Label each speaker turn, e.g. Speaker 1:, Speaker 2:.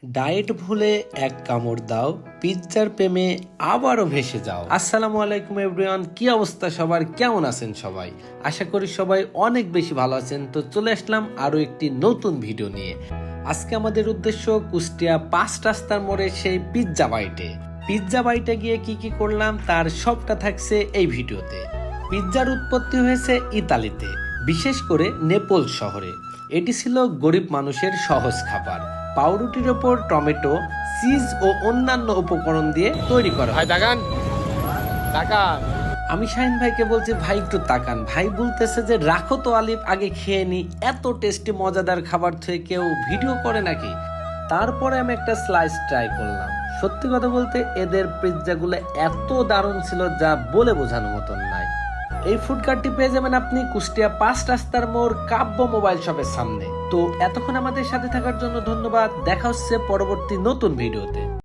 Speaker 1: Diet ভুলে এক কামড় দাও, পিৎজার প্রেমে আবারও ভেসে যাও। আসসালামু আলাইকুম এভরিওয়ান, কি অবস্থা সবার, কেমন আছেন সবাই? আশা করি সবাই অনেক বেশি ভালো আছেন। তো চলে আসলাম আরো একটি নতুন ভিডিও নিয়ে। আজকে আমাদের উদ্দেশ্য কুষ্টিয়া ৫ রাস্তার মোড়ে সেই পিৎজা বাইটে গিয়ে কি কি করলাম তার সবটা থাকছে এই ভিডিওতে। পিৎজার উৎপত্তি হয়েছে ইতালিতে, বিশেষ করে নেপলস শহরে। এটি ছিল গরিব মানুষের সহজ খাবার। পাউরুটির ওপর টমেটো, চিজ ও অন্যান্য উপকরণ দিয়ে তৈরি করা হয়। আমি শাহিন ভাইকে বলছি, ভাই একটু তাকান। ভাই বলতেছে যে রাখো তো আলিফ, আগে খেয়ে নি। এত টেস্টি মজাদার খাবার থেকে কেউ ভিডিও করে নাকি? তারপরে আমি একটা স্লাইস ট্রাই করলাম। সত্যি কথা বলতে এদের পিৎজাগুলো এত দারুণ ছিল যা বলে বোঝানোর মতন নাই। এই ফুড কার্টটি পেয়ে যাবেন আপনি কুষ্টিয়া ৫ রাস্তার মোড় কাব্য মোবাইল শপের সামনে। তো এতক্ষণ আমাদের সাথে থাকার জন্য ধন্যবাদ। দেখা হচ্ছে পরবর্তী নতুন ভিডিওতে।